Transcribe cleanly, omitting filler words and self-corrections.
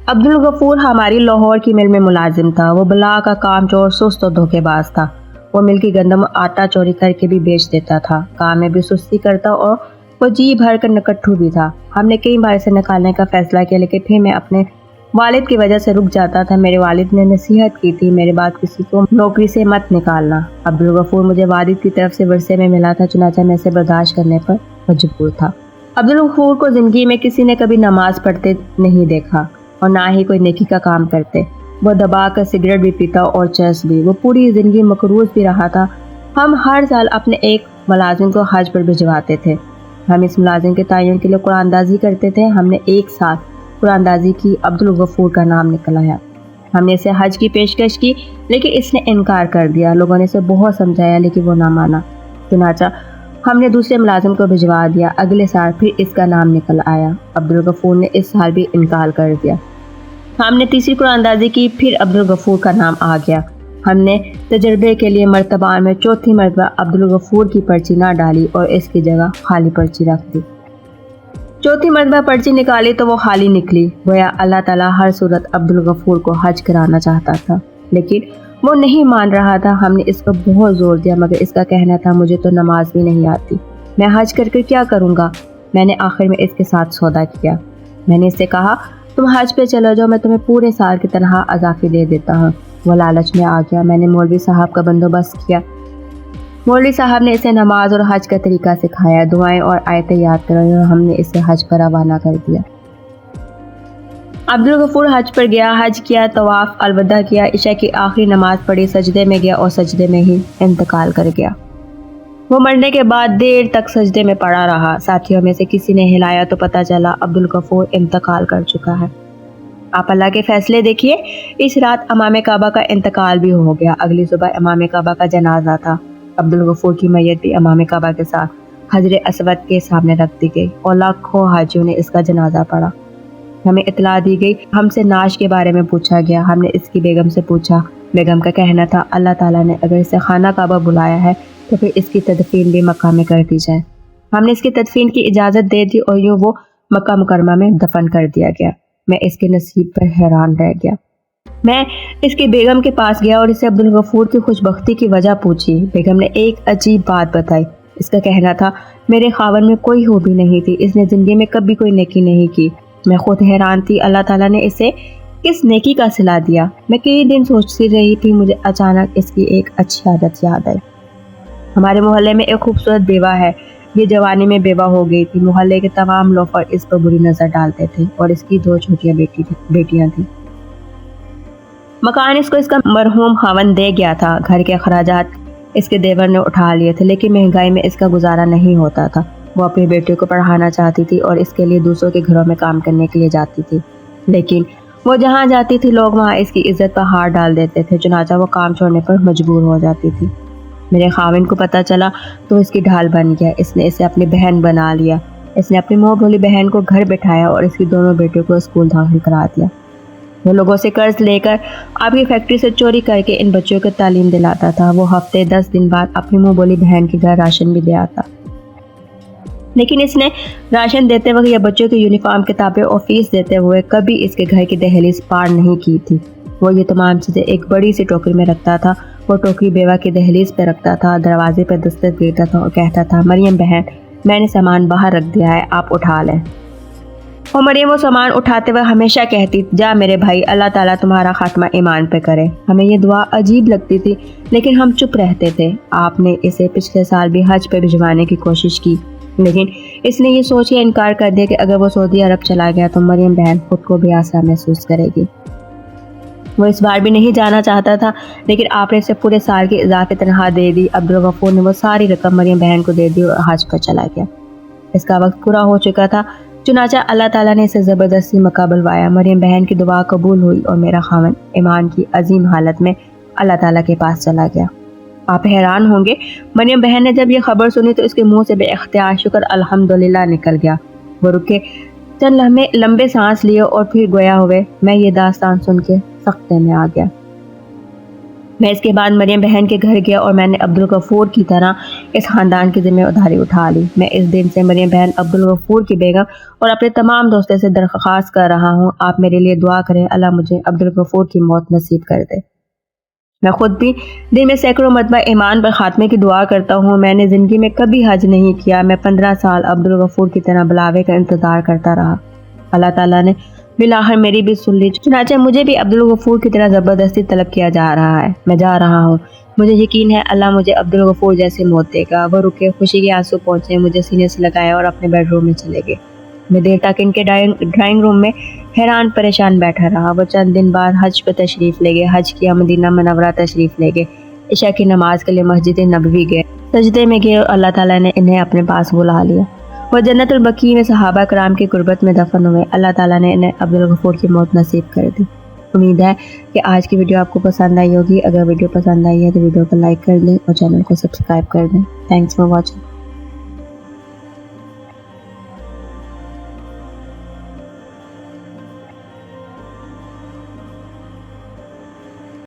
عبدالغفور ہماری لاہور کی مل میں ملازم تھا۔ وہ بلا کا کام چور، سست اور دھوکے باز تھا۔ وہ مل کی گندم آٹا چوری کر کے بھی بیچ دیتا تھا، کام میں بھی سستی کرتا اور وہ جی بھر کر نکٹھو بھی تھا۔ ہم نے کئی بار اسے نکالنے کا فیصلہ کیا، لیکن پھر میں اپنے والد کی وجہ سے رک جاتا تھا۔ میرے والد نے نصیحت کی تھی، میرے بعد کسی کو نوکری سے مت نکالنا۔ عبدالغفور مجھے والد کی طرف سے ورثے میں ملا تھا، چنانچہ میں اسے برداشت کرنے پر مجبور تھا۔ عبدالغفور کو زندگی میں کسی نے کبھی نماز پڑھتے نہیں دیکھا اور نہ ہی کوئی نیکی کا کام کرتے۔ وہ دبا کر سگریٹ بھی پیتا اور چرس بھی۔ وہ پوری زندگی مقروض بھی رہا تھا۔ ہم ہر سال اپنے ایک ملازم کو حج پر بھجواتے تھے۔ ہم اس ملازم کے تعین کے لیے قرآن اندازی کرتے تھے۔ ہم نے ایک سال قرآن اندازی کی، عبدالغفور کا نام نکل آیا۔ ہم نے اسے حج کی پیشکش کی، لیکن اس نے انکار کر دیا۔ لوگوں نے اسے بہت سمجھایا، لیکن وہ نہ مانا۔ چنانچہ ہم نے دوسرے ملازم کو بھجوا دیا۔ اگلے سال پھر اس کا نام نکل آیا۔ عبدالغفور نے اس سال بھی انکار کر دیا۔ ہم نے تیسری قرآن اندازی کی، پھر عبدالغفور کا نام آ گیا۔ ہم نے تجربے کے لیے مرتبہ میں چوتھی مرتبہ عبدالغفور کی پرچی نہ ڈالی اور اس کی جگہ خالی پرچی رکھ دی۔ چوتھی مرتبہ پرچی نکالی تو وہ خالی نکلی۔ گویا اللہ تعالیٰ ہر صورت عبدالغفور کو حج کرانا چاہتا تھا، لیکن وہ نہیں مان رہا تھا۔ ہم نے اس پر بہت زور دیا، مگر اس کا کہنا تھا مجھے تو نماز بھی نہیں آتی، میں حج کر کے کیا کروں گا۔ میں نے آخر میں اس کے ساتھ سودا کیا۔ میں نے اس سے کہا تم حج پہ چلو جاؤ، میں تمہیں پورے سال کی تنخواہ اضافی دے دیتا ہوں۔ وہ لالچ میں آ گیا۔ میں نے مولوی صاحب کا بندوبست کیا۔ مولوی صاحب نے اسے نماز اور حج کا طریقہ سکھایا، دعائیں اور آیتیں یاد کرائی اور ہم نے اسے حج پر روانہ کر دیا۔ عبدالغفور حج پر گیا، حج کیا، طواف الوداع کیا، عشاء کی آخری نماز پڑھی، سجدے میں گیا اور سجدے میں ہی انتقال کر گیا۔ وہ مرنے کے بعد دیر تک سجدے میں پڑا رہا۔ ساتھیوں میں سے کسی نے ہلایا تو پتہ چلا عبدالغفور انتقال کر چکا ہے۔ آپ اللہ کے فیصلے دیکھیے، اس رات امام کعبہ کا انتقال بھی ہو گیا۔ اگلی صبح امام کعبہ کا جنازہ تھا۔ عبدالغفور کی میت بھی امام کعبہ کے ساتھ حجر اسود کے سامنے رکھ دی گئی اور لاکھوں حاجیوں نے اس کا جنازہ پڑھا۔ ہمیں اطلاع دی گئی، ہم سے نعش کے بارے میں پوچھا گیا۔ ہم نے اس کی بیگم سے پوچھا۔ بیگم کا کہنا تھا اللہ تعالیٰ نے اگر اسے خانہ کعبہ بلایا ہے تو پھر اس کی تدفین بھی مکہ میں کر دی جائے۔ ہم نے اس کی تدفین کی اجازت دے دی اور یوں وہ مکہ مکرمہ میں دفن کر دیا گیا۔ میں اس کے نصیب پر حیران رہ گیا۔ میں اس کی بیگم کے پاس گیا اور اسے عبدالغفور کی خوش بختی کی وجہ پوچھی۔ بیگم نے ایک عجیب بات بتائی۔ اس کا کہنا تھا میرے خاوند میں کوئی خوبی نہیں تھی، اس نے زندگی میں کبھی کوئی نیکی نہیں کی۔ میں خود حیران تھی، اللہ تعالیٰ نے اسے کس نیکی کا صلہ دیا۔ میں کئی دن سوچتی رہی تھی، مجھے اچانک اس کی ایک اچھی عادت یاد آئی۔ ہمارے محلے میں ایک خوبصورت بیوہ ہے، یہ جوانی میں بیوہ ہو گئی تھی۔ محلے کے تمام لوفر اس پر بری نظر ڈالتے تھے اور اس کی 2 چھوٹیاں بیٹیاں تھیں۔ مکان اس کو اس کا مرحوم خاوند دے گیا تھا۔ گھر کے اخراجات اس کے دیور نے اٹھا لیے تھے، لیکن مہنگائی میں اس کا گزارا نہیں ہوتا تھا۔ وہ اپنی بیٹی کو پڑھانا چاہتی تھی اور اس کے لیے دوسروں کے گھروں میں کام کرنے کے لیے جاتی تھی، لیکن وہ جہاں جاتی تھی لوگ وہاں اس کی عزت پر ہار ڈال دیتے تھے، چنانچہ وہ کام چھوڑنے پر مجبور ہو جاتی تھی۔ میرے خاوند کو پتہ چلا تو اس کی ڈھال بن گیا۔ اس نے اسے اپنی بہن بنا لیا۔ اس نے اپنی منہ بولی بہن کو گھر بٹھایا اور اس کی دونوں بیٹیوں کو اسکول داخل کرا دیا۔ وہ لوگوں سے قرض لے کر آپ کی فیکٹری سے چوری کر کے ان بچوں کو تعلیم دلاتا تھا۔ وہ ہفتے 10 دن بعد اپنی منہ بولی بہن کے گھر راشن بھی دے آتا، لیکن اس نے راشن دیتے وقت یا بچوں کی یونیفارم، کتابیں اور فیس دیتے ہوئے کبھی اس کے گھر کی دہلیز پار نہیں کی تھی۔ وہ یہ تمام چیزیں ایک بڑی سی ٹوکری میں رکھتا تھا۔ وہ ٹوکری بیوہ کی دہلیز پہ رکھتا تھا، دروازے پہ دستک دیتا تھا اور کہتا تھا مریم بہن میں نے سامان باہر رکھ دیا ہے، آپ اٹھا لیں۔ اور مریم وہ سامان اٹھاتے ہوئے ہمیشہ کہتی جا میرے بھائی، اللہ تعالیٰ تمہارا خاتمہ ایمان پہ کرے۔ ہمیں یہ دعا عجیب لگتی تھی، لیکن ہم چپ رہتے تھے۔ آپ نے اسے پچھلے سال بھی حج پہ بھجوانے کی کوشش کی، لیکن اس نے یہ سوچ کے انکار کر دیا کہ اگر وہ سعودی عرب چلا گیا تو مریم بہن خود کو بھی آسان محسوس کرے گی۔ وہ اس بار بھی نہیں جانا چاہتا تھا، لیکن آپ نے اسے پورے سال کی اضافی تنخواہ دے دی۔ عبدالغفور نے وہ ساری رقم مریم بہن کو دے دی اور حج پر چلا گیا۔ اس کا وقت پورا ہو چکا تھا، چنانچہ اللہ تعالیٰ نے اسے زبردستی مکہ بلوایا۔ مریم بہن کی دعا قبول ہوئی اور میرا خاوند ایمان کی عظیم حالت میں اللہ تعالیٰ کے پاس چلا گیا۔ آپ حیران ہوں گے، مریم بہن نے جب یہ خبر سنی تو اس کے منہ سے بے اختیار شکر الحمدللہ نکل گیا۔ وہ رکے، چند لمبے سانس لیے اور پھر گویا ہوئے میں یہ داستان سن کے سختے میں آ گیا۔ میں اس کے بعد مریم بہن کے گھر گیا اور میں نے عبدالغفور کی طرح اس خاندان کی ذمہ داری اٹھا لی۔ میں اس دن سے مریم بہن عبدالغفور کی بیگم اور اپنے تمام دوستوں سے درخواست کر رہا ہوں، آپ میرے لیے دعا کریں، اللہ مجھے عبدالغفور کی موت نصیب کر دے۔ میں خود بھی دن میں سینکڑوں مرتبہ ایمان پر خاتمے کی دعا کرتا ہوں۔ میں نے زندگی میں کبھی حج نہیں کیا۔ میں 15 سال عبدالغفور کی طرح بلاوے کا انتظار کرتا رہا۔ اللہ تعالیٰ نے بالآخر میری بھی سن لی، چنانچہ مجھے بھی عبدالغفور کی طرح زبردستی طلب کیا جا رہا ہے۔ میں جا رہا ہوں، مجھے یقین ہے اللہ مجھے عبدالغفور جیسے موت دے گا۔ وہ رکے، خوشی کے آنسو پہنچے، مجھے سینے سے لگایا اور اپنے بیڈ روم میں چلے گئے۔ میں دیر تک ان کے ڈرائنگ روم میں حیران پریشان بیٹھا رہا۔ وہ چند دن بعد حج پہ تشریف لے گئے، حج کیا، مدینہ منورہ تشریف لے گئے، عشاء کی نماز کے لیے مسجد نبوی گئے، سجدے میں گئے اور اللہ تعالیٰ نے انہیں اپنے پاس بلا لیا۔ وہ جنت البقیع میں صحابہ کرام کی قربت میں دفن ہوئے۔ اللہ تعالیٰ نے انہیں عبدالغفور کی موت نصیب کر دی۔ امید ہے کہ آج کی ویڈیو آپ کو پسند آئی ہوگی۔ اگر ویڈیو پسند آئی ہے تو ویڈیو کو لائک کر دیں اور چینل کو سبسکرائب کر دیں۔ Thanks for watching.